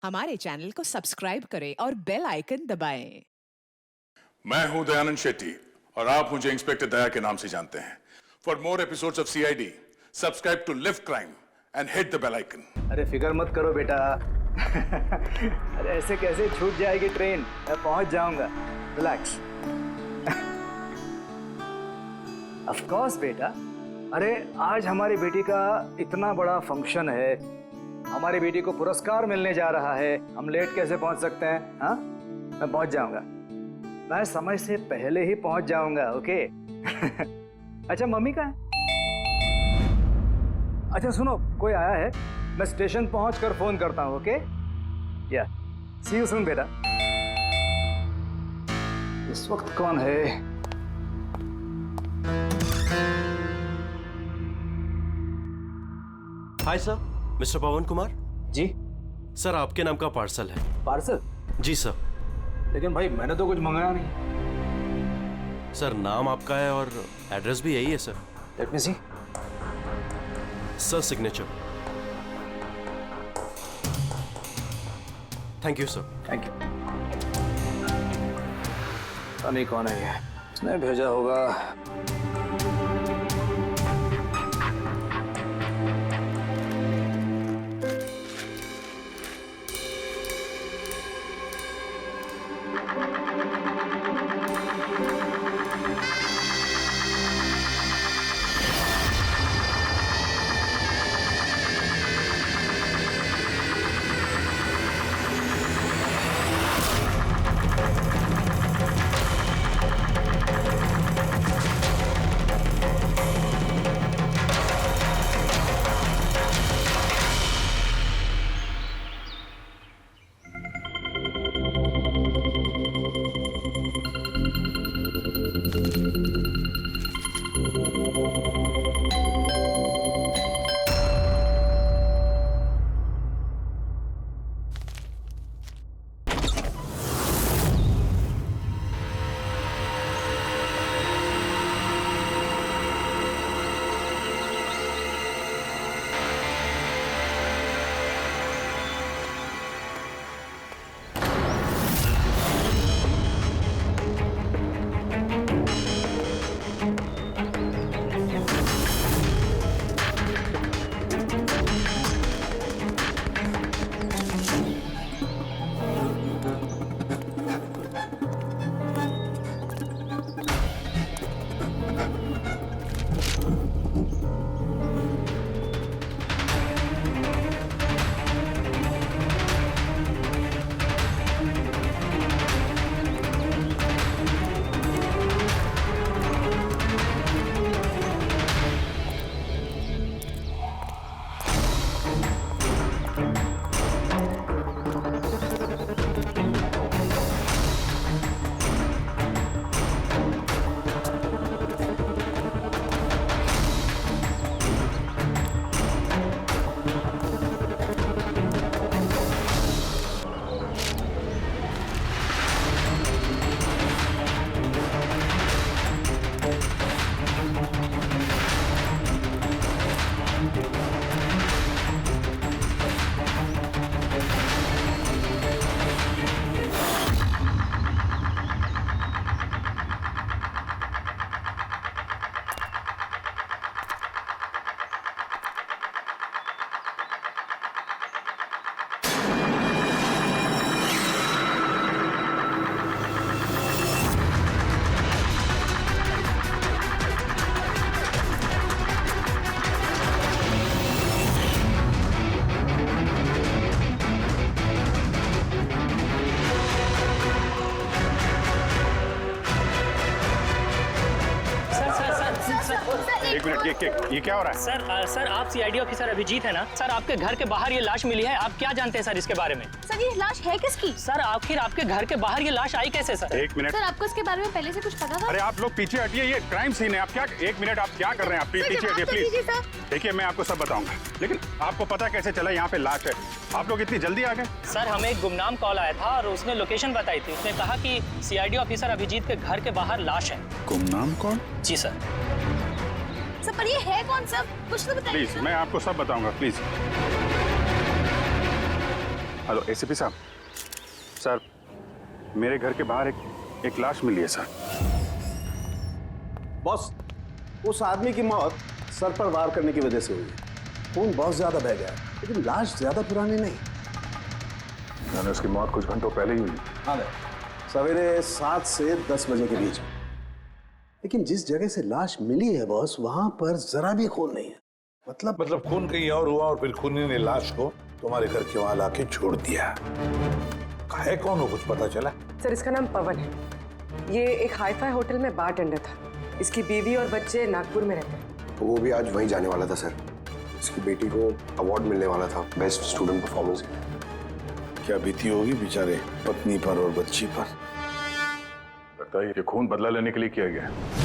हमारे चैनल को सब्सक्राइब करें और बेल आइकन दबाएं। मैं हूं दयानंद शेट्टी और आप मुझे इंस्पेक्टर दया के नाम से जानते हैं। For more episodes of CID subscribe to live crime and hit the bell icon. अरे फिक्र मत करो बेटा। अरे ऐसे कैसे छूट जाएगी ट्रेन, मैं पहुंच जाऊंगा। रिलैक्स। ऑफ कोर्स बेटा। अरे आज हमारी बेटी का इतना बड़ा फंक्शन है, हमारी बेटी को पुरस्कार मिलने जा रहा है, हम लेट कैसे पहुंच सकते हैं? हाँ, मैं पहुंच जाऊंगा, मैं समय से पहले ही पहुंच जाऊंगा। ओके। अच्छा मम्मी कहाँ है? अच्छा सुनो, कोई आया है, मैं स्टेशन पहुंचकर फोन करता हूं। ओके, या सी यू सून बेटा। इस वक्त कौन है? हाय सर, मिस्टर पवन कुमार। जी सर, आपके नाम का पार्सल है। पार्सल? जी सर। लेकिन भाई मैंने तो कुछ मंगाया नहीं। सर, नाम आपका है और एड्रेस भी यही है sir. Let me see. Sir, signature. Thank you sir. Thank you. पता नहीं कौन है ये, उसने भेजा होगा। एक मिनट, ये क्या हो रहा है? सर आप सीआईडी ऑफिसर अभिजीत है ना? सर आपके घर के बाहर ये लाश मिली है, आप क्या जानते हैं सर इसके बारे में? सर ये लाश है किसकी? सर आखिर आपके घर के बाहर ये लाश आई कैसे सर? एक मिनट। सर आपको इसके बारे में पहले से कुछ पता था? अरे आप लोग पीछे हटिए, ये क्राइम सीन है। आप क्या, एक मिनट, आप क्या कर रहे हैं? आप पीछे हटिए प्लीज। देखिए मैं आपको सब बताऊंगा, लेकिन आपको पता कैसे चला यहाँ पे लाश है? आप लोग इतनी जल्दी आ गए? सर हमें एक गुमनाम कॉल आया था और उसने लोकेशन बताई थी। उसने कहा कि सीआईडी ऑफिसर अभिजीत के घर के बाहर लाश है। गुमनाम कौन? जी सर। सर पर ये है कौन? सब कुछ तो बताइए। प्लीज मैं आपको सब बताऊंगा, प्लीज। हेलो एसीपी साहब, सर मेरे घर के बाहर एक लाश मिली है सर। बॉस, उस आदमी की मौत सर पर वार करने की वजह से हुई है। खून बहुत ज्यादा बह गया है, लेकिन लाश ज्यादा पुरानी नहीं। मैंने उसकी मौत कुछ घंटों पहले ही हुई। हाँ, सवेरे 7 से 10 बजे के बीच में। लेकिन जिस जगह से लाश मिली है बॉस, वहां पर जरा भी खून नहीं है। मतलब खून कहीं और हुआ और फिर खूनी ने लाश को तुम्हारे घर के वहां लाके छोड़ दिया। है कौन हो, कुछ पता चला? सर, इसका नाम पवन है। ये एक हाईफाई होटल में बारटेंडर था। इसकी बीवी और बच्चे नागपुर में रहते हैं। वो भी आज वहीं जाने वाला था सर। इसकी बेटी को अवार्ड मिलने वाला था बेस्ट स्टूडेंट परफॉर्मेंस। क्या बीती होगी बेचारे पत्नी पर और बच्ची पर। लगता है ये खून बदला लेने के लिए किया गया है।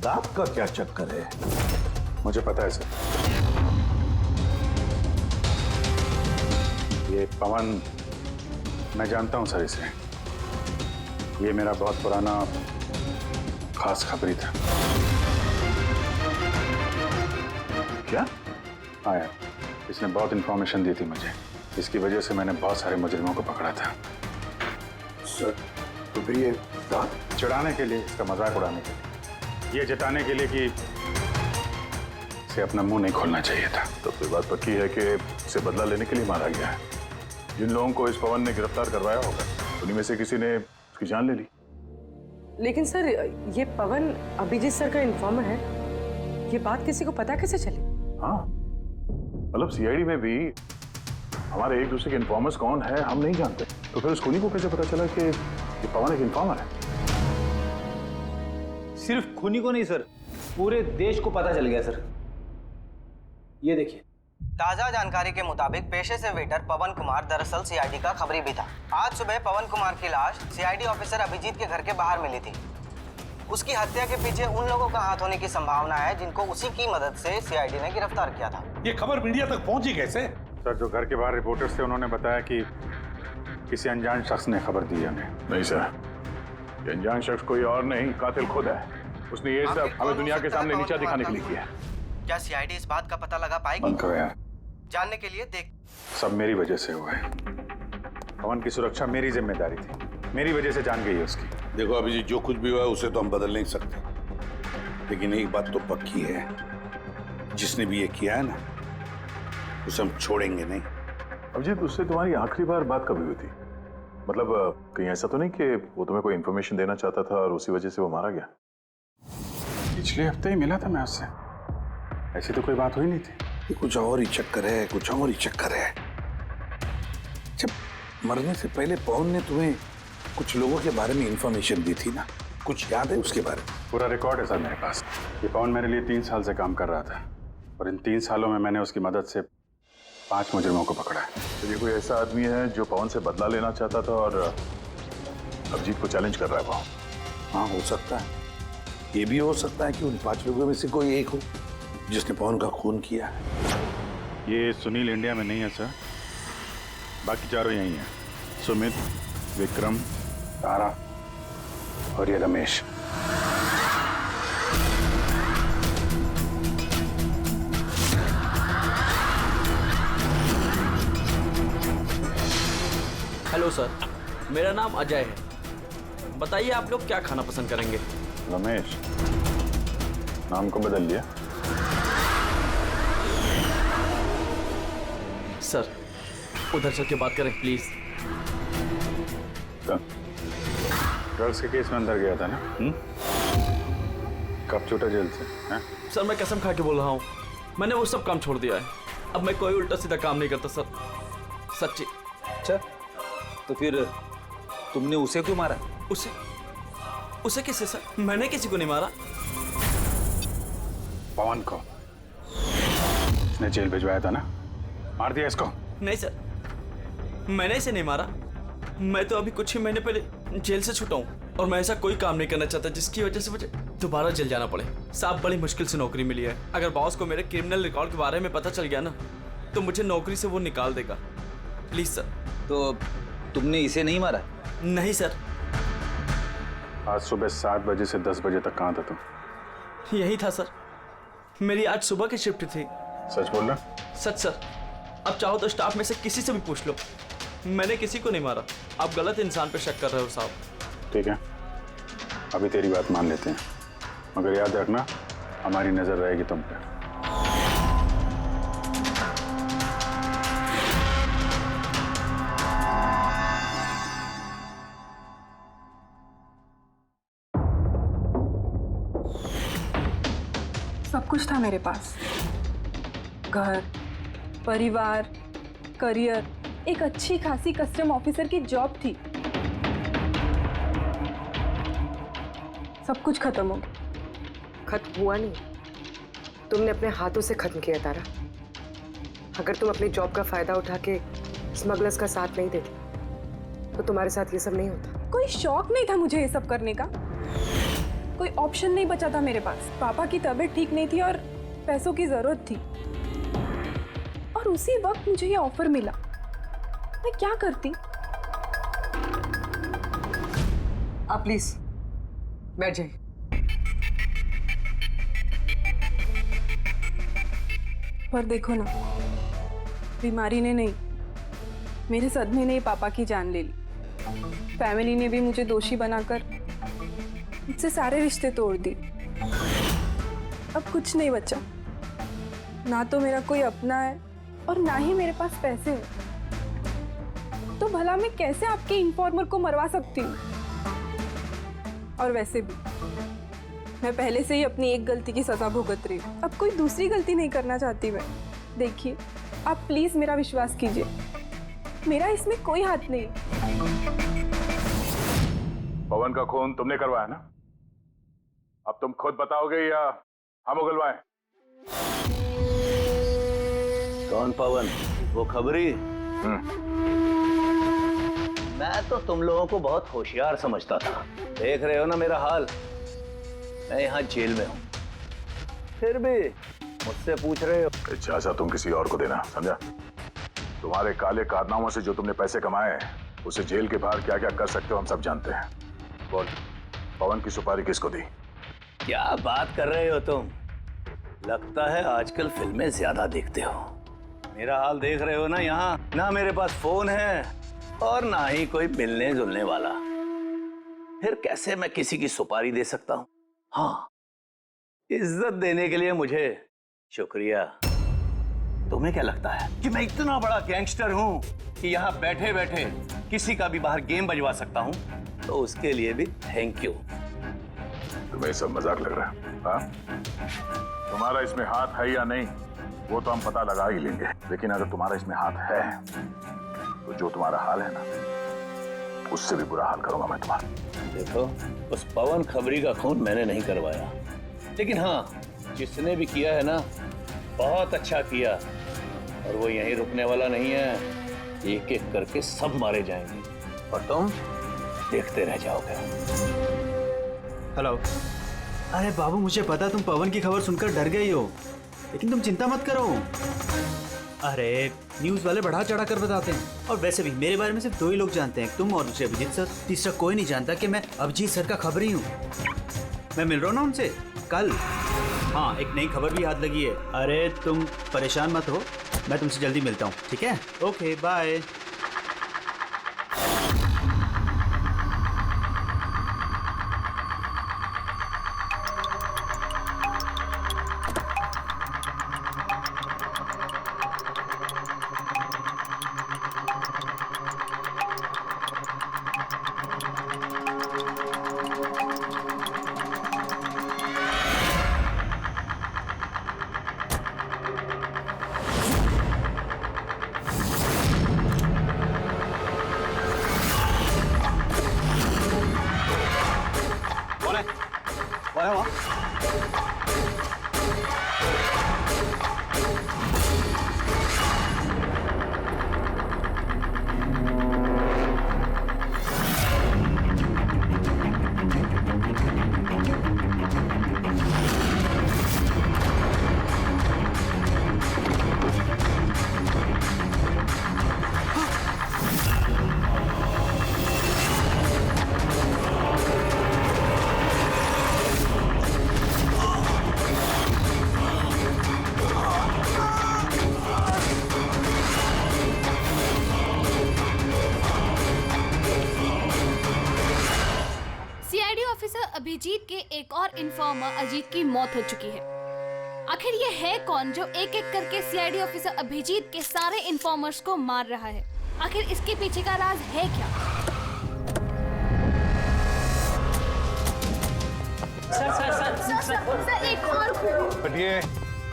दांत का क्या चक्कर है? मुझे पता है सर, ये पवन, मैं जानता हूं सर इसे। ये मेरा बहुत पुराना खास खबरी था। क्या? हाँ यार, इसने बहुत इंफॉर्मेशन दी थी मुझे। इसकी वजह से मैंने बहुत सारे मुजरिमों को पकड़ा था सर। तो फिर ये दांत चिढ़ाने के लिए, इसका मजाक उड़ाने के लिए, ये जताने के लिए कि इसे अपना मुंह नहीं खोलना चाहिए था। तो फिर बात पक्की है कि इसे बदला लेने के लिए मारा गया है। जिन लोगों को इस पवन ने गिरफ्तार करवाया होगा, उन्हीं में से किसी ने उसकी जान ले ली। लेकिन सर, ये पवन अभिजीत सर का इन्फॉर्मर है। ये बात किसी को पता कैसे चली? हाँ, मतलब सीआईडी में भी हमारे एक दूसरे के इन्फॉर्मर्स कौन है हम नहीं जानते। तो फिर उस खूनी को कैसे पता चला कि ये पवन एक इन्फॉर्मर है? सिर्फ खूनी को नहीं सर, पूरे देश को पता चल गया सर। ये देखिए, ताजा जानकारी के मुताबिक पेशे से वेटर पवन कुमार दरअसल सीआईडी का खबरी भी था। आज सुबह पवन कुमार की लाश सीआईडी ऑफिसर अभिजीत के घर के बाहर मिली थी। उसकी हत्या के पीछे उन लोगों का हाथ होने की संभावना है जिनको उसी की मदद से सीआईडी ने गिरफ्तार किया था। ये खबर मीडिया तक पहुंची कैसे? सर, जो घर के बाहर रिपोर्टर्स थे उन्होंने बताया कि किसी अनजान शख्स ने खबर दी है हमें। नहीं सर, ये अनजान शख्स कोई और नहीं, कातिल खुद है। उसने ये सब हमें दुनिया के सामने नीचा दिखाने के लिए किया है। क्या सीआईडी इस बात का पता लगा पाएगी? बंद करो यार, जानने के लिए देख। सब मेरी वजह से हुआ है। पवन की सुरक्षा मेरी जिम्मेदारी थी, मेरी वजह से जान गई है उसकी। देखो अभी जो कुछ भी हुआ है उसे तो हम बदल नहीं सकते, लेकिन एक बात तो पक्की है, जिसने भी ये किया है ना, उसे हम छोड़ेंगे नहीं। अभिजीत, उससे तुम्हारी आखिरी बार बात कभी हुई थी? मतलब कहीं ऐसा तो नहीं कि वो तुम्हें कोई इन्फॉर्मेशन देना चाहता था और उसी वजह से वो मारा गया? पिछले हफ्ते ही मिला था मैं उससे, ऐसी तो कोई बात हुई नहीं थी। ये कुछ और ही चक्कर है, कुछ और ही चक्कर है। जब मरने से पहले पवन ने तुम्हें कुछ लोगों के बारे में इंफॉर्मेशन दी थी ना, कुछ याद है उसके बारे में? पूरा रिकॉर्ड है सर मेरे पास। ये पवन मेरे लिए 3 साल से काम कर रहा था और इन 3 सालों में मैंने उसकी मदद से 5 मुजरिमों को पकड़ा है। तो ये कोई ऐसा आदमी है जो पवन से बदला लेना चाहता था और अभिजीत को चैलेंज कर रहा है पवन? हाँ, हो सकता है। ये भी हो सकता है कि उन 5 लोगों में से कोई एक हो जिसने पवन का खून किया है। ये सुनील इंडिया में नहीं है सर, बाकी चारों यही हैं। सुमित, विक्रम, तारा और ये रमेश। हेलो सर, मेरा नाम अजय है। बताइए आप लोग क्या खाना पसंद करेंगे? रमेश, नाम को बदल लिया? सर, उधर चल के बात करें प्लीज। ड्रग्स के केस में अंदर गया था ना? कब छूटा जेल से? सर, मैं कसम खा के बोल रहा हूँ, मैंने वो सब काम छोड़ दिया है। अब मैं कोई उल्टा सीधा काम नहीं करता सर, सच्ची। अच्छा, तो फिर तुमने उसे क्यों मारा? उसे किसे सर? मैंने किसी को नहीं मारा। पवन को इसने जेल भिजवाया था ना, मार दिया इसको? नहीं सर, मैंने इसे नहीं मारा। मैं तो अभी कुछ ही महीने पहले जेल से छूटा हूँ और मैं ऐसा कोई काम नहीं करना चाहता जिसकी वजह से मुझे दोबारा जेल जाना पड़े। साहब, बड़ी मुश्किल से नौकरी मिली है। अगर बॉस को मेरे क्रिमिनल रिकॉर्ड के बारे में पता चल गया ना, तो मुझे नौकरी से वो निकाल देगा। Please sir. तो तुमने इसे नहीं मारा? नहीं सर, आज सुबह 7 बजे से 10 बजे तक कहाँ था तुम? यही था सर, मेरी आज सुबह की शिफ्ट थी। सच बोल रहा? सच सर, अब चाहो तो स्टाफ में से किसी से भी पूछ लो, मैंने किसी को नहीं मारा। आप गलत इंसान पे शक कर रहे हो साहब। ठीक है, अभी तेरी बात मान लेते हैं, मगर याद रखना हमारी नजर रहेगी तुम पे। सब कुछ था मेरे पास, घर, परिवार, करियर, एक अच्छी खासी कस्टम ऑफिसर की जॉब थी। सब कुछ खत्म हो गया। खत्म हुआ नहीं, तुमने अपने हाथों से खत्म किया तारा। अगर तुम अपनी जॉब का फायदा उठा के स्मगलर्स का साथ नहीं देती तो तुम्हारे साथ ये सब नहीं होता। कोई शौक नहीं था मुझे ये सब करने का, कोई ऑप्शन नहीं बचा था मेरे पास। पापा की तबीयत ठीक नहीं थी और पैसों की जरूरत थी, और उसी वक्त मुझे ये ऑफर मिला। मैं क्या करती? आप प्लीज बैठ जाइए। पर देखो ना, बीमारी ने नहीं, मेरे सदमे ने ही पापा की जान ले ली। फैमिली ने भी मुझे दोषी बनाकर मुझसे सारे रिश्ते तोड़ दिए। अब कुछ नहीं बचा, ना तो मेरा कोई अपना है और ना ही मेरे पास पैसे हैं। तो भला मैं कैसे आपके इन्फॉर्मर को मरवा सकती हूँ? और वैसे भी मैं पहले से ही अपनी एक गलती की सजा भुगत रही हूँ, अब कोई दूसरी गलती नहीं करना चाहती मैं। देखिए, आप प्लीज मेरा विश्वास कीजिए, मेरा इसमें कोई हाथ नहीं। पवन का खून तुमने करवाया ना? अब तुम खुद बताओगे या हम उगलवाएं? कौन पवन? वो खबरी? मैं तो तुम लोगों को बहुत होशियार समझता था। देख रहे हो ना मेरा हाल, मैं यहाँ जेल में हूँ, फिर भी मुझसे पूछ रहे हो। इजाजत तुम किसी और को देना, समझा? तुम्हारे काले कारनामों से जो तुमने पैसे कमाए हैं, उसे जेल के बाहर क्या क्या कर सकते हो हम सब जानते हैं। बोल, पवन की सुपारी किसको दी? क्या बात कर रहे हो तुम? लगता है आजकल फिल्में ज्यादा देखते हो। मेरा हाल देख रहे हो ना, यहाँ ना मेरे पास फोन है और ना ही कोई मिलने जुलने वाला। फिर कैसे मैं किसी की सुपारी दे सकता हूँ? हाँ, इज्जत देने के लिए मुझे शुक्रिया। तुम्हें क्या लगता है कि मैं इतना बड़ा गैंगस्टर हूँ कि यहाँ बैठे बैठे किसी का भी बाहर गेम बजवा सकता हूँ? तो उसके लिए भी थैंक यू। तुम्हें सब मजाक लग रहा है? हाँ? तुम्हारा इसमें हाथ है या नहीं वो तो हम पता लगा ही लेंगे, लेकिन अगर तुम्हारा इसमें हाथ है तो जो तुम्हारा हाल है ना, उससे भी बुरा हाल करूंगा मैं तुम्हारा। देखो, उस पवन खबरी का खून मैंने नहीं करवाया, लेकिन हाँ, जिसने भी किया है ना, बहुत अच्छा किया। और वो यहीं रुकने वाला नहीं है, एक एक करके सब मारे जाएंगे और तुम देखते रह जाओगे। हेलो। अरे बाबू, मुझे पता तुम पवन की खबर सुनकर डर गई हो, लेकिन तुम चिंता मत करो। अरे न्यूज़ वाले बढ़ा चढ़ा कर बताते हैं, और वैसे भी मेरे बारे में सिर्फ 2 ही लोग जानते हैं, तुम और दूसरे अभिजीत सर। तीसरा कोई नहीं जानता कि मैं अभिजीत सर का खबरी हूँ। मैं मिल रहा हूँ ना उनसे कल। हाँ, एक नई खबर भी याद लगी है। अरे तुम परेशान मत हो, मैं तुमसे जल्दी मिलता हूँ, ठीक है? Okay, bye. ऑफिसर अभिजीत के एक और इन्फॉर्मर अजीत की मौत हो चुकी है। आखिर ये है कौन जो एक एक करके सीआईडी ऑफिसर अभिजीत के सारे इन्फॉर्मर्स को मार रहा है? आखिर इसके पीछे का राज है क्या? सर एक और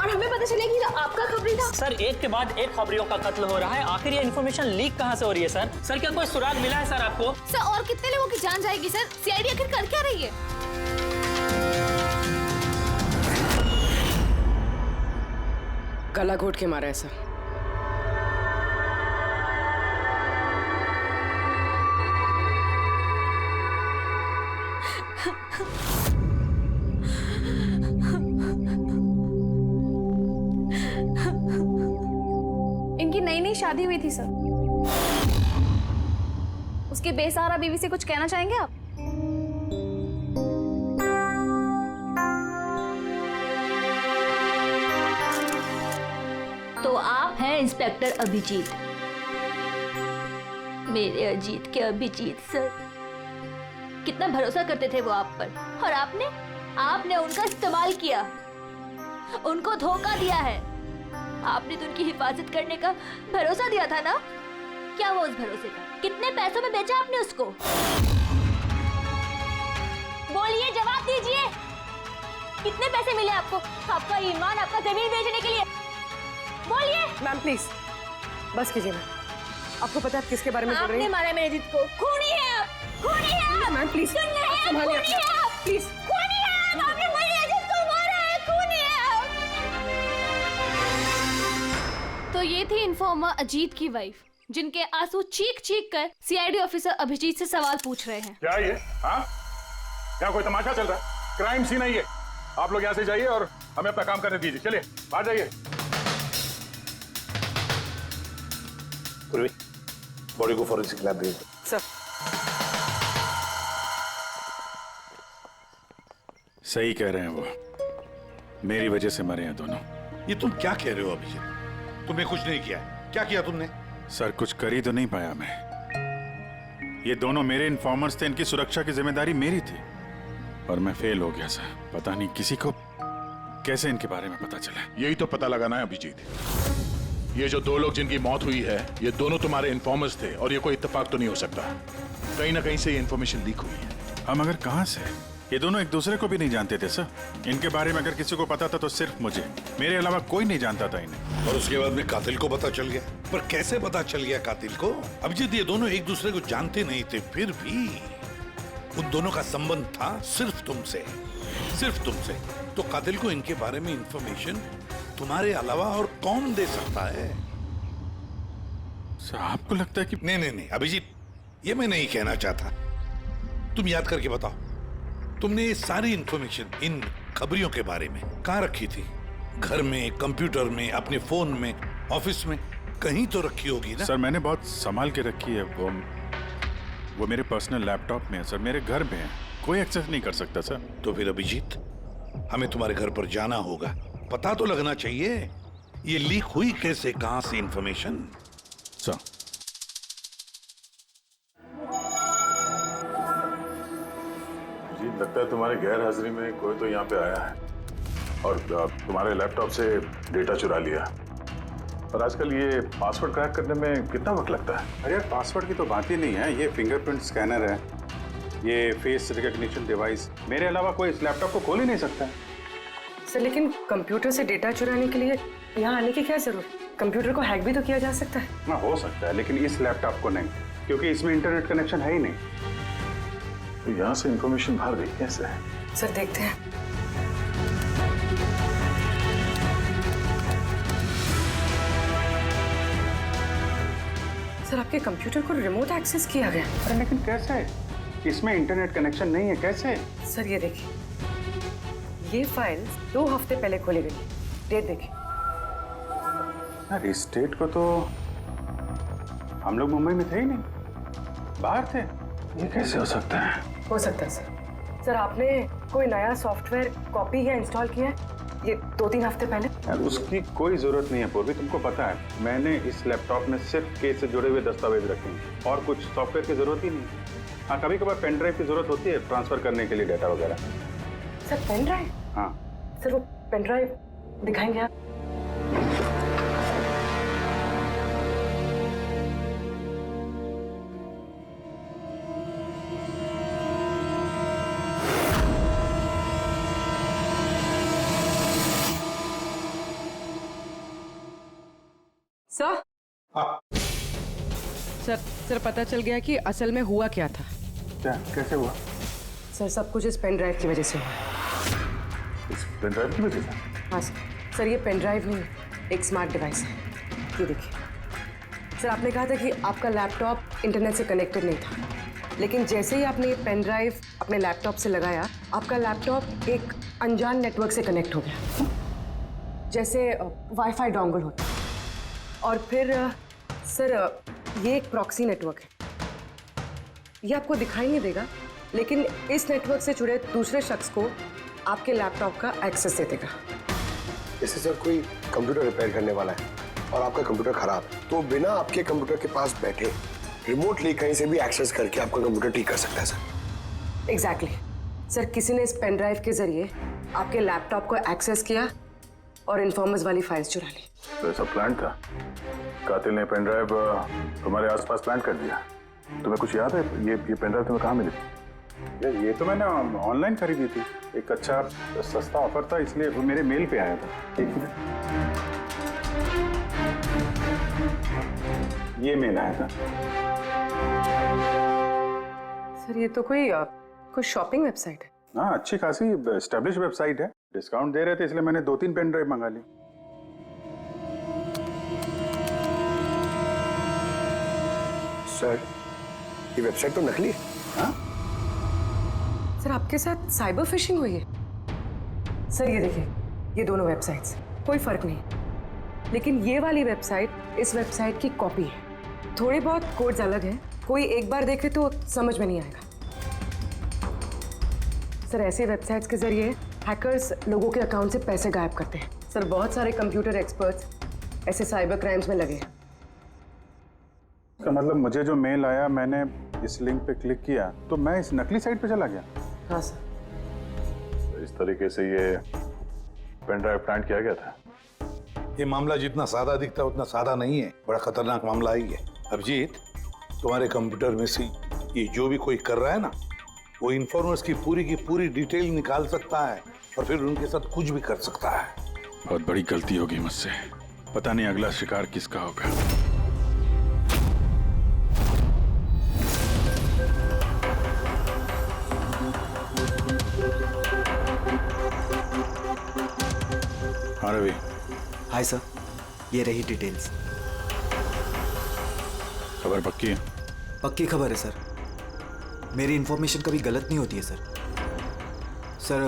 और हमें पता चलेगी कि आपका खबरी था। सर, एक के बाद एक खबरियों का कत्ल हो रहा है। आखिर ये इन्फॉर्मेशन लीक कहाँ से हो रही है सर? सर, क्या कोई सुराग मिला है सर आपको? सर, और कितने लोगों की जान जाएगी सर? सीआईडी आखिर कर क्या रही है? गला घोट के मारा है सर। इनकी नई नई शादी हुई थी सर। उसके बेसहारा बीवी से कुछ कहना चाहेंगे आप? तो आप हैं इंस्पेक्टर अभिजीत, मेरे अजीत के अभिजीत सर। कितना भरोसा करते थे वो आप पर, और आपने उनका इस्तेमाल किया, उनको धोखा दिया है। आपने तो उनकी हिफाजत करने का भरोसा दिया था ना? क्या वो उस भरोसे का? कितने पैसों में बेचा आपने उसको? बोलिए, जवाब दीजिए। कितने पैसे मिले आपको? आपका ईमान, आपका जमीन बेचने के लिए? बोलिए। मैम प्लीज बस कीजिए मैम। आपको पता है आप किसके बारे में बोल रही हैं? आपने मारा मेरे अजीत को। खूनी है आप, खूनी है आप। मैम प्लीज सुन रहे हैं? खूनी है आप, प्लीज। खूनी है आप। आपने मेरे अजीत को मारा है, खूनी है आप। तो ये थी इन्फॉर्मर अजीत की वाइफ, जिनके आंसू चीख चीख कर सीआईडी ऑफिसर अभिजीत से सवाल पूछ रहे हैं। क्या ये? हाँ, यहाँ कोई तमाशा चल रहा है? क्राइम सीन है ये। आप लोग यहाँ से जाइए और हमें अपना काम करने दीजिए। चलिए बाहर जाइए। बॉडी को फॉरेंसिक लैब भेज दो। सर, सही कह रहे हैं वो, मेरी वजह से मरे हैं दोनों। ये तुम क्या कह रहे हो अभिजीत? तुमने कुछ नहीं किया। क्या किया तुमने? सर, कुछ कर ही तो नहीं पाया मैं। ये दोनों मेरे इन्फॉर्मर्स थे, इनकी सुरक्षा की जिम्मेदारी मेरी थी और मैं फेल हो गया सर। पता नहीं किसी को कैसे इनके बारे में पता चला। यही तो पता लगाना है अभिजीत। ये जो दो लोग जिनकी मौत हुई है, ये दोनों तुम्हारे इन्फॉर्मर्स थे और ये कोई इत्तेफाक तो नहीं हो सकता। कहीं ना कहीं से ये इन्फॉर्मेशन लीक हुई है। हम अगर कहां से? ये दोनों एक दूसरे को भी नहीं जानते थे सर। इनके बारे में अगर किसी को पता था तो सिर्फ मुझे, मेरे अलावा कोई नहीं जानता था इन्हें। और उसके बाद में कातिल को पता चल गया। पर कैसे पता चल गया कातिल को? अभिजीत, ये दोनों एक दूसरे को जानते नहीं थे, फिर भी उन दोनों का संबंध था सिर्फ तुमसे, सिर्फ तुमसे। तो कातिल को इनके बारे में इंफॉर्मेशन तुम्हारे अलावा और कौन दे सकता है? सर, आपको लगता है कि... नहीं अभिजीत, ये मैं नहीं कहना चाहता। तुम याद करके बताओ, तुमने ये सारी इंफॉर्मेशन इन खबरियों के बारे में कहाँ रखी थी? घर में, कंप्यूटर में, अपने फोन में, ऑफिस में, कहीं तो रखी होगी ना? सर, मैंने बहुत संभाल के रखी है। वो मेरे पर्सनल लैपटॉप में है सर, मेरे घर में है। कोई एक्सेस नहीं कर सकता सर। तो फिर अभिजीत, हमें तुम्हारे घर पर जाना होगा। पता तो लगना चाहिए ये लीक हुई कैसे, कहां से इंफॉर्मेशन। सर, लगता है तुम्हारी गैर हाजिरी में कोई तो यहाँ पे आया है और तुम्हारे लैपटॉप से डेटा चुरा लिया। और आजकल ये पासवर्ड क्रैक करने में कितना वक्त लगता है? अरे यार, पासवर्ड की तो बात ही नहीं है। ये फिंगरप्रिंट स्कैनर है, ये फेस रिकॉग्निशन डिवाइस, मेरे अलावा कोई इस लैपटॉप को खोल ही नहीं सकता है। सर, लेकिन कंप्यूटर से डेटा चुराने के लिए यहाँ आने की क्या जरूरत? कंप्यूटर को हैक भी तो किया जा सकता है। हाँ, हो सकता है, लेकिन इस लैपटॉप को नहीं, क्योंकि इसमें इंटरनेट कनेक्शन है ही नहीं। तो यहाँ से इंफॉर्मेशन बाहर गई कैसे? सर, देखते हैं। सर, आपके कंप्यूटर को रिमोट एक्सेस किया गया। अरे लेकिन कैसे? इसमें इंटरनेट कनेक्शन नहीं है, कैसे? सर, ये देखिए, ये फाइल 2 हफ्ते पहले खोली गई। डेट देखिए। यार, इस डेट को तो हम लोग मुंबई में थे ही नहीं, बाहर थे। ये कैसे हो सकता है? हो सकता है सर। सर, आपने कोई नया सॉफ्टवेयर कॉपी या इंस्टॉल किया है? ये 2-3 हफ्ते पहले। यार उसकी कोई जरूरत नहीं है पूर्वी, तुमको पता है मैंने इस लैपटॉप में सिर्फ केस से जुड़े हुए दस्तावेज रखे हैं और कुछ सॉफ्टवेयर की जरूरत ही नहीं। हाँ, कभी कभार पेन ड्राइव की जरूरत होती है ट्रांसफर करने के लिए डाटा वगैरह। Sir pen drive? हाँ सर वो पेन ड्राइव दिखाएंगे आप? सर सर पता चल गया कि असल में हुआ क्या था। क्या, कैसे हुआ? सर सब कुछ इस पेन ड्राइव की वजह से हुआ। इस पेन ड्राइव की वजह से? हाँ सर ये पेन ड्राइव नहीं, एक स्मार्ट डिवाइस है। ये देखिए सर, आपने कहा था कि आपका लैपटॉप इंटरनेट से कनेक्टेड नहीं था, लेकिन जैसे ही आपने ये पेन ड्राइव अपने लैपटॉप से लगाया, आपका लैपटॉप एक अनजान नेटवर्क से कनेक्ट हो गया, जैसे वाईफाई डोंगल होता है। और फिर सर ये एक प्रॉक्सी नेटवर्क है। ये आपको दिखाई नहीं देगा, लेकिन इस नेटवर्क से जुड़े दूसरे शख्स को आपके लैपटॉप का एक्सेस दे देगा। जैसे सर कोई कंप्यूटर रिपेयर करने वाला है और आपका कंप्यूटर खराब है, तो बिना आपके कंप्यूटर के पास बैठे रिमोटली कहीं से भी एक्सेस करके आपका कंप्यूटर ठीक कर सकता है सर। एग्जैक्टली सर, किसी ने इस पेन ड्राइव के जरिए आपके लैपटॉप को एक्सेस किया और इन्फॉर्मर्स वाली फाइल्स चुरा ली। तो ऐसा प्लान था? कातिल ने पेन ड्राइव तुम्हारे आसपास प्लान कर दिया। तुम्हें कुछ याद है ये पेन ड्राइव तुम्हें कहाँ मिली थी? ये तो मैंने ऑनलाइन खरीदी थी, एक अच्छा सस्ता ऑफर था, इसलिए वो मेरे मेल पे आया था। एक मिनट, ये मेल आया था। सर ये तो कोई शॉपिंग वेबसाइट है। हाँ, अच्छी खासी एस्टेब्लिश वेबसाइट है, डिस्काउंट दे रहे थे इसलिए मैंने 2-3 पेन ड्राइव मंगा ली। सर ये वेबसाइट तो नकली है। हाँ? सर आपके साथ साइबर फिशिंग हुई है? सर ये देखिए, ये दोनों वेबसाइट्स, कोई फर्क नहीं, लेकिन ये वाली वेबसाइट इस वेबसाइट की कॉपी है। थोड़े बहुत कोड्स अलग हैं, कोई एक बार देखे तो समझ में नहीं आएगा। सर ऐसी वेबसाइट्स के जरिए हैकर्स लोगों के अकाउंट से पैसे गायब करते हैं। सर बहुत सारे कंप्यूटर एक्सपर्ट्स ऐसे साइबर क्राइम्स में लगे हैं। इसका मतलब मुझे जो मेल आया, मैंने इस लिंक पे क्लिक किया तो मैं इस नकली साइट पे चला गया। हाँ सर। तो इस तरीके से ये पेन ड्राइव प्लान किया गया था। ये मामला जितना सादा दिखता है उतना सादा नहीं है, बड़ा खतरनाक मामला ही है। अभिजीत, तुम्हारे कंप्यूटर में से ये जो भी कोई कर रहा है ना, वो इन्फॉर्मर्स की पूरी डिटेल निकाल सकता है और फिर उनके साथ कुछ भी कर सकता है। बहुत बड़ी गलती होगी मुझसे, पता नहीं अगला शिकार किसका होगा। हाँ रवि। हाय सर, ये रही डिटेल्स। खबर पक्की है? पक्की खबर है सर, मेरी इन्फॉर्मेशन कभी गलत नहीं होती है सर। सर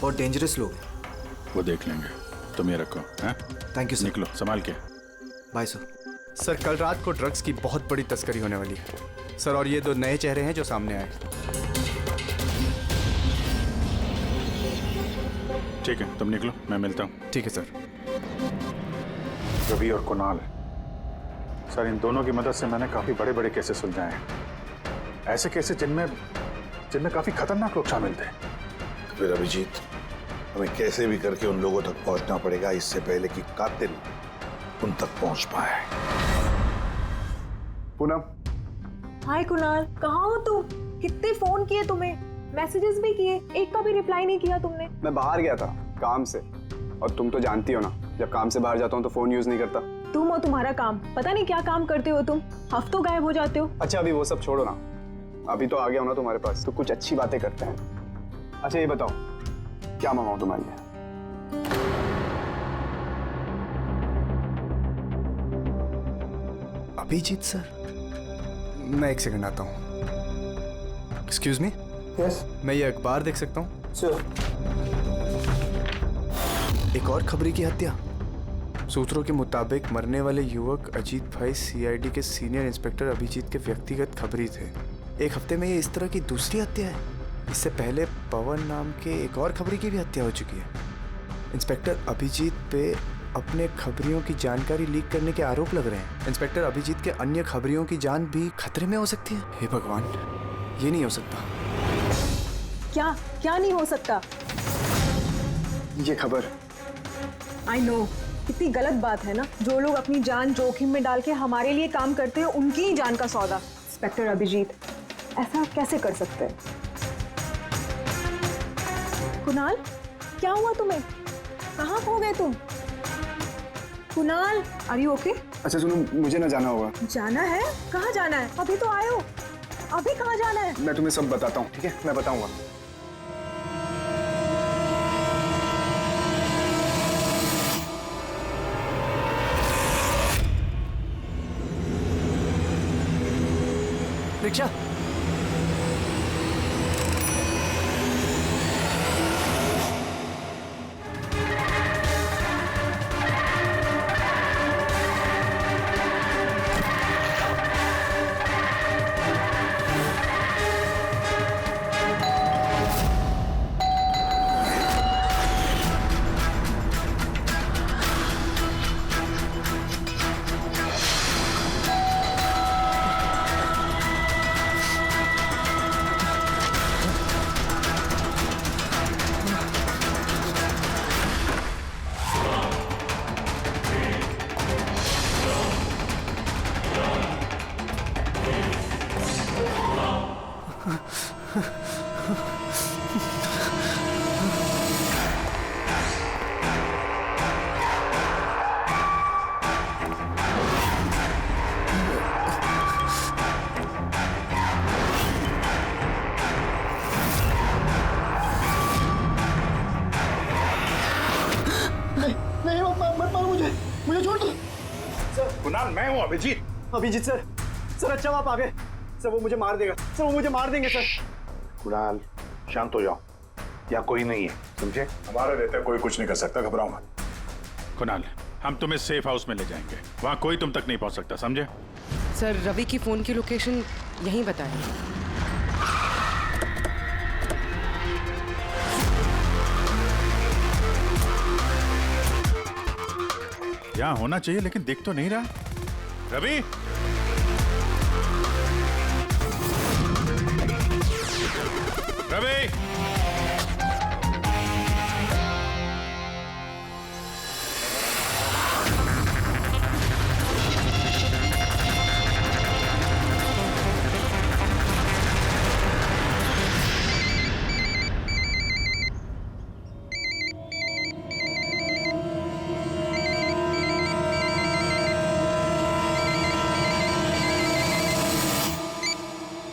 बहुत डेंजरस लोग हैं। वो देख लेंगे, तुम ये रखो। हैं? Thank you sir. निकलो, संभाल के। Bye sir. सर कल रात को ड्रग्स की बहुत बड़ी तस्करी होने वाली है सर, और ये 2 नए चेहरे हैं जो सामने आए। ठीक है, तुम निकलो, मैं मिलता हूँ। ठीक है सर। रवि और कुणाल, सर इन दोनों की मदद से मैंने काफी बड़े केसेस सुलझाए हैं, ऐसे केसेस जिनमें काफी खतरनाक लोग शामिल थे। तो फिर अभिजीत, हमें कैसे भी करके उन लोगों तक पहुंचना पड़ेगा इससे पहले कि कातिल उन तक पहुंच पाए। पूनम। हाय कुणाल, कहाँ हो तुम? कितने फोन किए तुम्हें, मैसेजेस भी किए, एक का भी रिप्लाई नहीं किया तुमने। मैं बाहर गया था काम से, और तुम तो जानती हो ना, जब काम से बाहर जाता हूँ तो फोन यूज नहीं करता। तुम और तुम्हारा काम, पता नहीं क्या काम करते हो तुम, हफ्तों गायब हो जाते हो। अच्छा अभी वो सब छोड़ो ना, अभी तो आ गया हो ना तुम्हारे पास, तो कुछ अच्छी बातें करते हैं। अच्छा ये बताओ, क्या मंगाऊं तुम्हारे लिए? अभिजीत सर, मैं 1 सेकंड आता हूँ। Excuse me. यस। मैं ये अखबार देख सकता हूँ? सर। एक और खबरी की हत्या। सूत्रों के मुताबिक मरने वाले युवक अजीत भाई सीआईडी के सीनियर इंस्पेक्टर अभिजीत के व्यक्तिगत खबरी थे। 1 हफ्ते में ये इस तरह की दूसरी हत्या है। इससे पहले पवन नाम के एक और खबरी की भी हत्या हो चुकी है। इंस्पेक्टर अभिजीत पे अपने खबरियों की जानकारी लीक करने के आरोप लग रहे हैं। इंस्पेक्टर अभिजीत के अन्य खबरियों की जान भी खतरे में हो सकती है। हे भगवान, ये नहीं हो सकता। क्या क्या नहीं हो सकता? ये खबर आई नो, कितनी गलत बात है ना। जो लोग अपनी जान जोखिम में डाल के हमारे लिए काम करते हैं, उनकी ही जान का सौदा। इंस्पेक्टर अभिजीत ऐसा कैसे कर सकते हैं? कुणाल, क्या हुआ तुम्हें? कहाँ खो गए तुम? Kunal, are you okay? अच्छा सुनो, मुझे ना जाना होगा। जाना है? कहाँ जाना है? अभी तो आए हो, अभी कहाँ जाना है? मैं तुम्हें सब बताता हूँ, ठीक है? मैं बताऊंगा। रिक्शा। मुझे छोड़ दो सर। कुणाल, मैं हूँ अभिजीत। अभिजीत सर, सर अच्छा आप आ गए। सर वो मुझे मार देगा, सर वो मुझे मार देंगे सर। कुणाल, शांत हो जाओ, या कोई नहीं है, समझे? हमारे रहते कोई कुछ नहीं कर सकता, घबराओ मत। कुणाल, हम तुम्हें सेफ हाउस में ले जाएंगे, वहाँ कोई तुम तक नहीं पहुँच सकता, समझे? सर रवि की फोन की लोकेशन यहीं बताएं। यहाँ होना चाहिए लेकिन दिख तो नहीं रहा। Ravi, Ravi,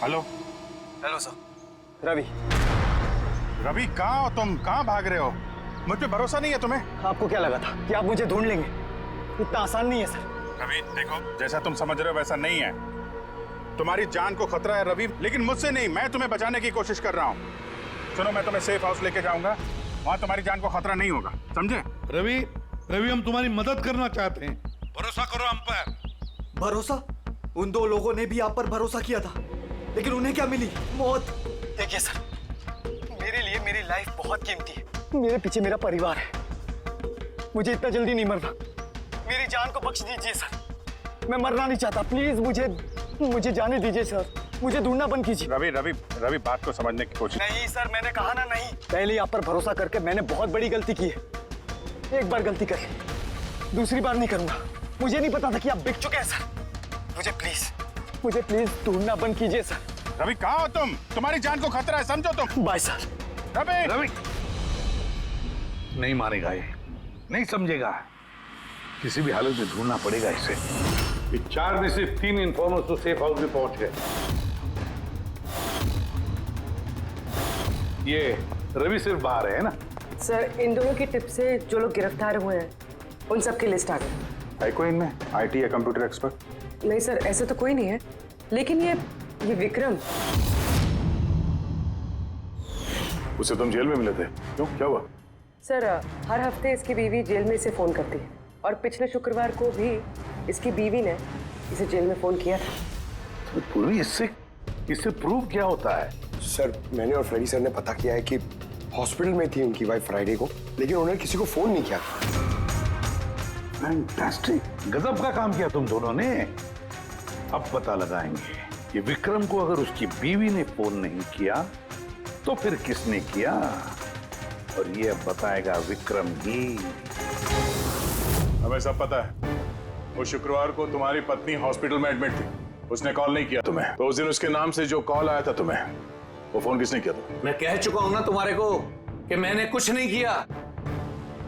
hello. Hello sir. Ravi. Ravi, कहाँ हो तुम? कहाँ भाग रहे हो? मुझ पे भरोसा नहीं है तुम्हें? आपको क्या लगा था कि आप मुझे ढूंढ लेंगे? इतना आसान नहीं है सर। रवि देखो, जैसा तुम समझ रहे हो वैसा नहीं है। तुम्हारी जान को खतरा है रवि, लेकिन मुझसे नहीं, मैं तुम्हें बचाने की कोशिश कर रहा हूँ। सुनो, मैं तुम्हें सेफ हाउस लेके जाऊंगा, वहाँ तुम्हारी जान को खतरा नहीं होगा, समझे? रवि, रवि हम तुम्हारी मदद करना चाहते हैं, भरोसा करो हम पर। भरोसा? उन दो लोगों ने भी आप पर भरोसा किया था, लेकिन उन्हें क्या मिली? मौत। देखिए सर, मेरे लिए मेरी लाइफ बहुत कीमती है। मेरे पीछे मेरा परिवार है, मुझे इतना जल्दी नहीं मरना। मेरी जान को बख्श दीजिए सर, मैं मरना नहीं चाहता। प्लीज मुझे जाने दीजिए सर, मुझे ढूंढना बंद कीजिए। रवि रवि रवि, बात को समझने की कोशिश। नहीं सर, मैंने कहा ना नहीं। पहले आप पर भरोसा करके मैंने बहुत बड़ी गलती की है। एक बार गलती करी, दूसरी बार नहीं करूंगा। मुझे नहीं पता था कि आप बिक चुके हैं सर। मुझे प्लीज ढूंढना बंद कीजिए सर। रवि, कहाँ हो तुम? तुम्हारी जान को खतरा है, समझो तुम। Bye sir. रवि, रवि नहीं मारेगा ये, नहीं समझेगा। किसी भी हालत में ढूंढना पड़ेगा इसे। 4 में से 3 इन्फॉर्मर्स तो सेफ हाउस में पहुंच गए। ये रवि सिर्फ बाहर है ना? सर इन दोनों की टिप से जो लोग गिरफ्तार हुए हैं उन सब की लिस्ट आ गई। है कोई इनमें IT या कंप्यूटर एक्सपर्ट? नहीं सर, ऐसे तो कोई नहीं है, लेकिन ये विक्रम। उसे तुम जेल में मिले थे, क्यों, क्या हुआ? सर हर हफ्ते इसकी बीवी जेल में इसे फोन करती है, और पिछले शुक्रवार को भी इसकी बीवी ने इसे जेल में फोन किया था। तो पूरी इससे प्रूव क्या होता है? सर मैंने और फ्रेडी सर ने पता किया है कि हॉस्पिटल में थी उनकी वाइफ फ्राइडे को, लेकिन उन्होंने किसी को फोन नहीं किया। फैंटास्टिक, गजब का काम किया तुम दोनों ने। अब पता लगाएंगे कि विक्रम को अगर उसकी बीवी ने फोन नहीं किया तो फिर किसने किया, और ये अब बताएगा विक्रम ही। हमें सब पता है, वो शुक्रवार को तुम्हारी पत्नी हॉस्पिटल में एडमिट थी, उसने कॉल नहीं किया तुम्हें। तो उस दिन उसके नाम से जो कॉल आया था तुम्हें, वो फोन किसने किया था? मैं कह चुका हूं ना तुम्हारे को कि मैंने कुछ नहीं किया।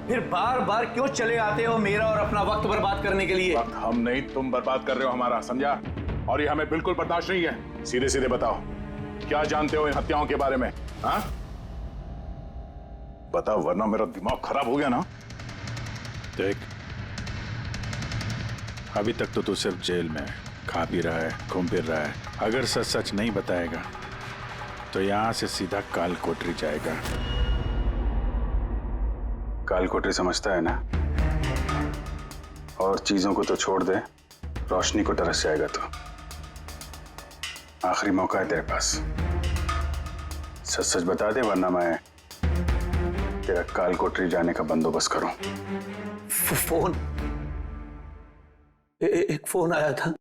फिर बार बार क्यों चले आते हो मेरा और अपना वक्त बर्बाद करने के लिए? वक्त हम नहीं, तुम बर्बाद कर रहे हो हमारा, समझा? और ये हमें बिल्कुल बर्दाश्त नहीं है। सीधे सीधे बताओ, क्या जानते हो इन हत्याओं के बारे में? हाँ बताओ, वरना मेरा दिमाग खराब हो गया ना। देख, अभी तक तो तू सिर्फ जेल में खा पी रहा है, घूम फिर रहा है। अगर सच सच नहीं बताएगा तो यहां से सीधा काल कोठरी जाएगा। काल कोठरी समझता है ना, और चीजों को तो छोड़ दे, रोशनी को तरस जाएगा। तो आखिरी मौका है तेरे पास, सच सच बता दे, वरना मैं तेरा काल कोठरी जाने का बंदोबस्त करूं। फोन, एक फोन आया था।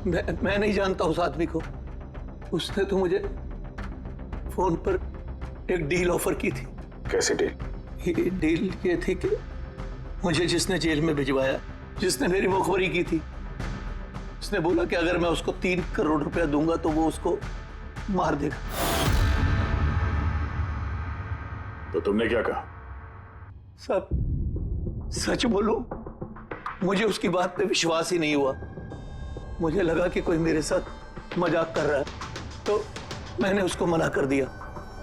मैं नहीं जानता उस आदमी को। उसने तो मुझे फोन पर एक डील ऑफर की थी। कैसी डील? ये डील ये थी कि मुझे जिसने जेल में भिजवाया, जिसने मेरी मुखबरी की थी, उसने बोला कि अगर मैं उसको 3 करोड़ रुपया दूंगा तो वो उसको मार देगा। तो तुमने क्या कहा? सब सच बोलूं, मुझे उसकी बात पे विश्वास ही नहीं हुआ। मुझे लगा कि कोई मेरे साथ मजाक कर रहा है, तो मैंने उसको मना कर दिया।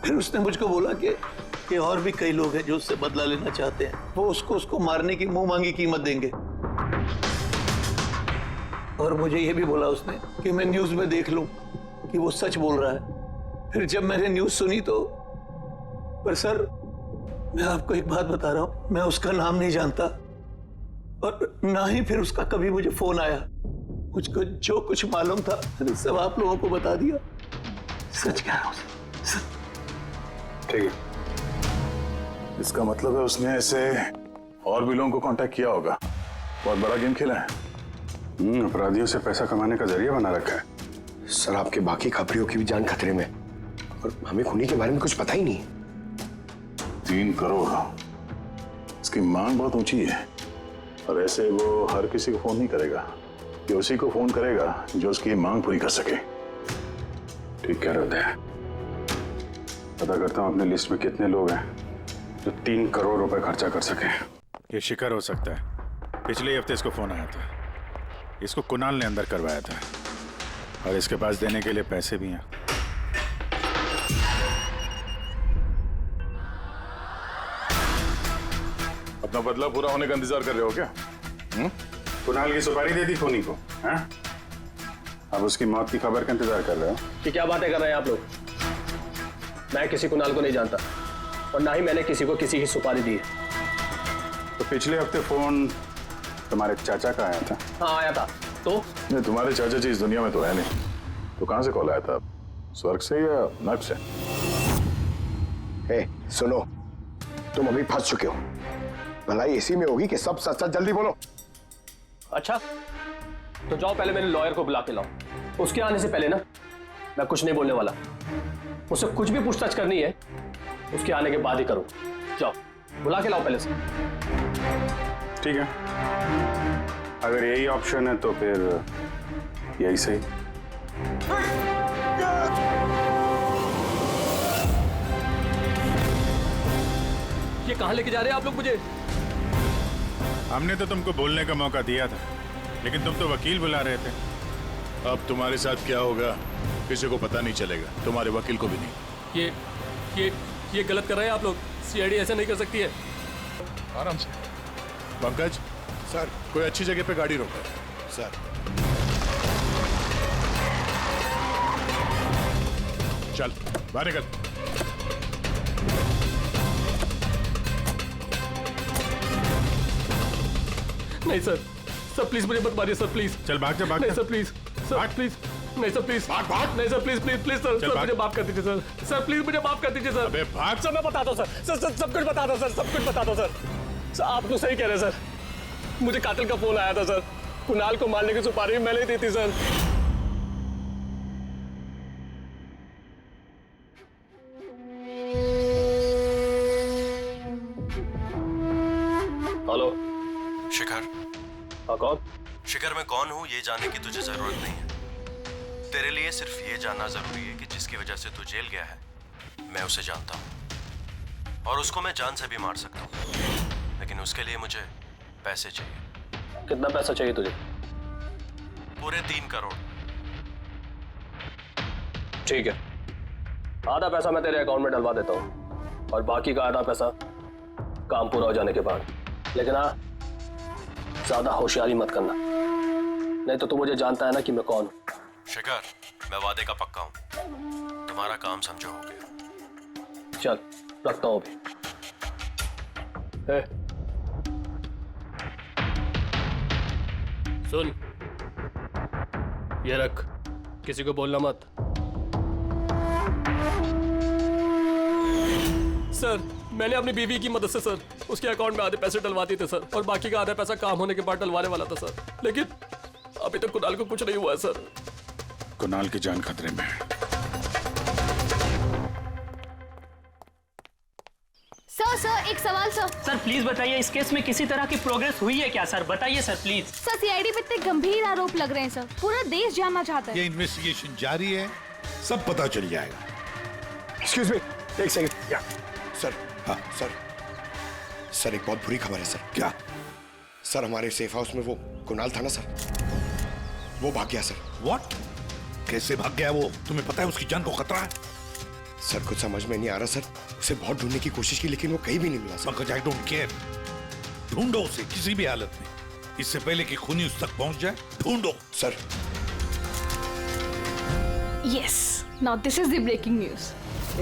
फिर उसने मुझको बोला कि और भी कई लोग हैं जो उससे बदला लेना चाहते हैं, वो उसको मारने की मुंह मांगी कीमत देंगे। और मुझे ये भी बोला उसने कि मैं न्यूज में देख लूं कि वो सच बोल रहा है। फिर जब मैंने न्यूज सुनी तो, पर सर मैं आपको एक बात बता रहा हूं, मैं उसका नाम नहीं जानता और ना ही फिर उसका कभी मुझे फोन आया। मुझको जो कुछ मालूम था मैंने सब आप लोगों को बता दिया। सच कह रहा हूं। ठीक है, इसका मतलब है उसने ऐसे और भी लोगों को कांटेक्ट किया होगा, बहुत बड़ा गेम खेला है। अपराधियों से पैसा कमाने का जरिया बना रखा है। सर, आपके बाकी खबरियों की भी जान खतरे में, और हमें खूनी के बारे में कुछ पता ही नहीं। 3 करोड़, इसकी मांग बहुत ऊंची है, और ऐसे वो हर किसी को फोन नहीं करेगा, कि उसी को फोन करेगा जो उसकी मांग पूरी कर सके। ठीक कह रहे थे। पता करता हूँ अपने लिस्ट में कितने लोग हैं जो 3 करोड़ रुपए खर्चा कर सके। ये शिखर हो सकता है। पिछले हफ्ते इसको फोन आया था, इसको कुणाल ने अंदर करवाया था, और इसके पास देने के लिए पैसे भी हैं। अपना बदला पूरा होने का इंतजार कर रहे हो क्या? कुणाल की सुपारी दे दी खूनी को, हैं? अब उसकी मौत की खबर का इंतजार कर रहे हो? कि क्या बातें कर रहे हैं आप लोग? मैं किसी कुणाल को नहीं जानता, और ना ही मैंने किसी को किसी की सुपारी दी है। तो पिछले हफ्ते फोन तुम्हारे चाचा का आया था? हाँ आया था। तो नहीं, तुम्हारे चाचा जी इस दुनिया में तो है नहीं, तो कहां से कॉल आया था? स्वर्ग से या नर्क से? सुनो, तुम अभी फंस चुके हो। भलाई इसी में होगी कि सब सच सच जल्दी बोलो। अच्छा, तो जाओ पहले मेरे लॉयर को बुला के लाओ। उसके आने से पहले ना मैं कुछ नहीं बोलने वाला। मुझसे कुछ भी पूछताछ करनी है उसके आने के बाद ही करो। जाओ बुला के लाओ पहले से। ठीक है, अगर यही ऑप्शन है तो फिर यही सही। ये कहां लेके जा रहे हैं आप लोग मुझे? हमने तो तुमको बोलने का मौका दिया था, लेकिन तुम तो वकील बुला रहे थे। अब तुम्हारे साथ क्या होगा किसी को पता नहीं चलेगा, तुम्हारे वकील को भी नहीं। ये गलत कर रहे हैं आप लोग। सीआईडी ऐसा नहीं कर सकती है। आराम से। पंकज सर, कोई अच्छी जगह पे गाड़ी रोको। सर चल बाहर निकल। नहीं सर, सर प्लीज मुझे मत मारिए सर, प्लीज। चल भाग जा, भाग नहीं जा। Sir please, sir please. नहीं सर प्लीज भाग भाग। नहीं sir please please please sir चल, सर भाग। मुझे माफ कर दीजिए सर सर प्लीज मुझे माफ कर दीजिए सर। अबे भाग। सर मैं बताता हूँ सर सब कुछ बताता हूँ सब कुछ बताता हूँ सर आप तो सही कह रहे हैं सर। मुझे कातिल का फोन आया था सर। कुणाल को मारने की सुपारी मैंने ही दी थी सर। हेलो शिखर। हाँ कौन? शिखर मैं कौन हूँ ये जानने की तुझे जरूरत नहीं है। तेरे लिए सिर्फ ये जानना जरूरी है कि जिसकी वजह से तू जेल गया है मैं उसे जानता हूँ और उसको मैं जान से भी मार सकता हूँ, लेकिन उसके लिए मुझे पैसे चाहिए। कितना पैसा चाहिए तुझे? पूरे 3 करोड़। ठीक है, आधा पैसा मैं तेरे अकाउंट में डलवा देता हूँ और बाकी का आधा पैसा काम पूरा हो जाने के बाद। लेकिन हाँ, ज्यादा होशियारी मत करना, नहीं तो तू मुझे जानता है ना कि मैं कौन हूं। शिखर मैं वादे का पक्का हूँ, तुम्हारा काम समझो हो गया। चल रखता हूँ अभी। सुन, ये रख, किसी को बोलना मत। सर मैंने अपनी बीवी की मदद से सर उसके अकाउंट में आधे पैसे डलवा दिए थे सर और बाकी का आधा पैसा काम होने के बाद डलवाने वाला था सर, लेकिन अभी तक कुणाल को कुछ नहीं हुआ है सर। कुणाल की जान खतरे में है। सर एक सवाल सर। सर प्लीज बताइए, इस केस में किसी तरह की प्रोग्रेस हुई है क्या सर? बताइए सर प्लीज। सर सीआईडी पे इतने गंभीर आरोप लग रहे हैं सर, पूरा देश जानना चाहता है। ये इन्वेस्टिगेशन जारी है, सब पता चल जाएगा। एक्सक्यूज मी, एक सेकंड। या सर। हाँ सर एक बहुत बुरी खबर है सर। क्या? सर हमारे सेफ हाउस में वो कुणाल था ना सर, वो भाग गया सर। व्हाट? कैसे भाग गया वो? तुम्हें पता है उसकी जान को खतरा है? सर कुछ समझ में नहीं आ रहा सर, उसे बहुत ढूंढने की कोशिश की लेकिन वो कहीं भी नहीं मिला sir. Pankaj I don't care, ढूंढो उसे किसी भी हालत में, इससे पहले कि खूनी उस तक पहुंच जाए। ढूंढो sir. Yes, now this is the breaking news.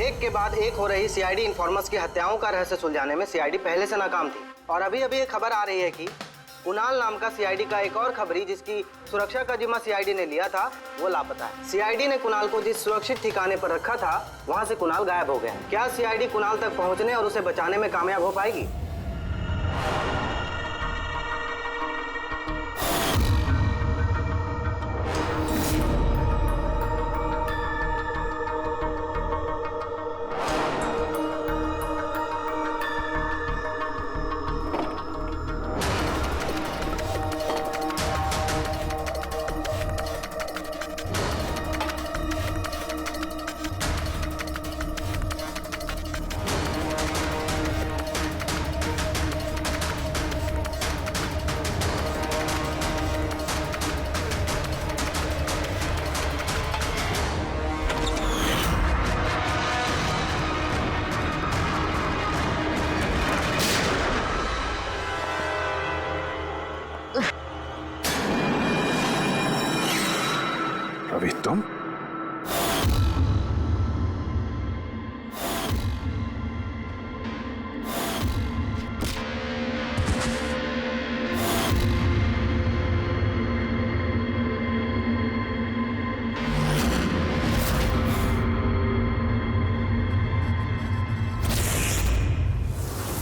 एक के बाद एक हो रही सीआईडी इन्फॉर्मर्स की हत्याओं का रहस्य सुलझाने में सीआईडी पहले से नाकाम थी और अभी अभी ये खबर आ रही है कि कुणाल नाम का सीआईडी का एक और खबरी जिसकी सुरक्षा का जिम्मा सीआईडी ने लिया था वो लापता है। सीआईडी ने कुणाल को जिस सुरक्षित ठिकाने पर रखा था वहां से कुणाल गायब हो गया। क्या सीआईडी कुणाल तक पहुंचने और उसे बचाने में कामयाब हो पाएगी? रवि तुम?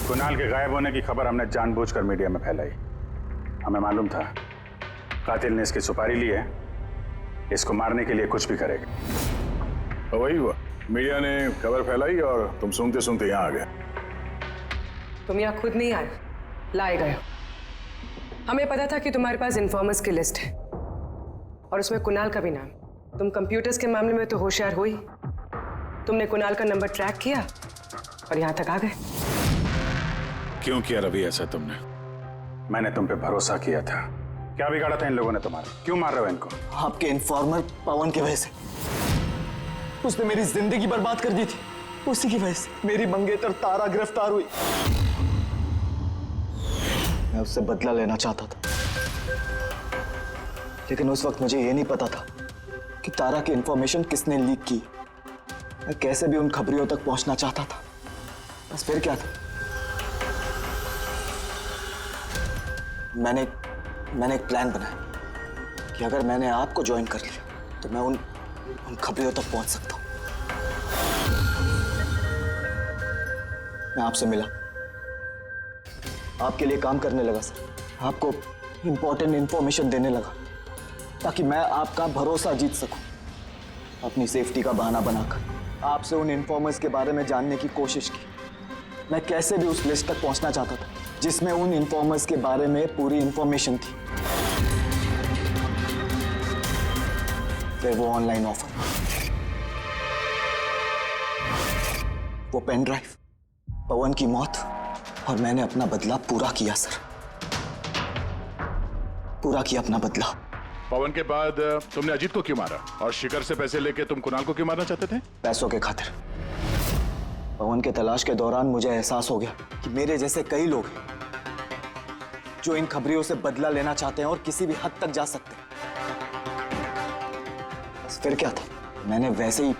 कुणाल के गायब होने की खबर हमने जानबूझकर मीडिया में फैलाई। हमें मालूम था कातिल ने इसकी सुपारी ली है, इसको मारने के लिए कुछ भी करेगा। वही हुआ, मीडिया ने खबर फैलाई और तुम सुनते सुनते यहाँ आ गए। तुम यहाँ खुद नहीं आए, लाए गए। हमें पता था कि तुम्हारे पास इन्फॉर्मर्स की लिस्ट है और उसमें कुणाल का भी नाम। तुम कंप्यूटर्स के मामले में तो होशियार हो ही, तुमने कुणाल का नंबर ट्रैक किया और यहाँ तक आ गए। क्यों किया रवि ऐसा तुमने? मैंने तुम पे भरोसा किया था। क्या बिगाड़ा था इन लोगों ने तुम्हारा? क्यों मार रहे हो इनको? आपके इन्फॉर्मर पवन की वजह से। उसने मेरी जिंदगी बर्बाद कर दी थी, उसी की वजह से मेरी मंगेतर तारा गिरफ्तार हुई। मैं उससे बदला लेना चाहता था, लेकिन उस वक्त मुझे ये नहीं पता था कि तारा की इंफॉर्मेशन किसने लीक की। मैं कैसे भी उन खबरियों तक पहुंचना चाहता था, बस फिर क्या था, मैंने एक प्लान बनाया कि अगर मैंने आपको ज्वाइन कर लिया तो मैं उन खबरियों तक पहुंच सकता हूं। मैं आपसे मिला, आपके लिए काम करने लगा सर, आपको इंपॉर्टेंट इंफॉर्मेशन देने लगा ताकि मैं आपका भरोसा जीत सकूं। अपनी सेफ्टी का बहाना बनाकर आपसे उन इन्फॉर्मर्स के बारे में जानने की कोशिश की। मैं कैसे भी उस लिस्ट तक पहुंचना चाहता था जिसमें उन इन्फॉर्मर्स के बारे में पूरी इंफॉर्मेशन थी। फिर वो ऑनलाइन ऑफर, वो पेन ड्राइव, पवन की मौत, और मैंने अपना बदला पूरा किया सर, पूरा किया अपना बदला। पवन के बाद तुमने अजीत को क्यों मारा और शिखर से पैसे लेके तुम कुणाल को क्यों मारना चाहते थे? पैसों के खातिर। पवन के तलाश के दौरान मुझे एहसास हो गया कि मेरे जैसे कई लोग हैं जो इन खबरियों से बदला लेना चाहते हैं और किसी भी हद तक जा सकते हैं। बस फिर क्या था, मैंने वैसे ही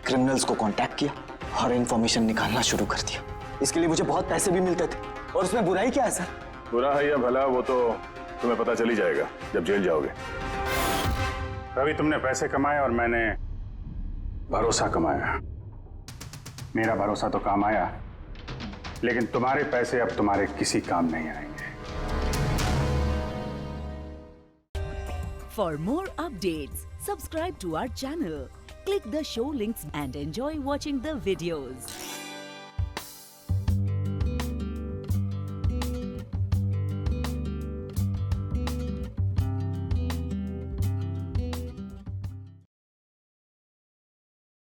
क्रिमिनल्स को कांटेक्ट किया और इंफॉर्मेशन निकालना शुरू कर दिया। इसके लिए मुझे बहुत पैसे भी मिलते थे, और उसमें बुराई क्या है सर? बुरा है या भला वो तो तुम्हें पता चल ही जाएगा जब जेल जाओगे। रवि, तुमने पैसे कमाए और मैंने भरोसा कमाया। मेरा भरोसा तो काम आया, लेकिन तुम्हारे पैसे अब तुम्हारे किसी काम नहीं आएंगे। For more updates, subscribe to our channel, click the show links and enjoy watching the videos.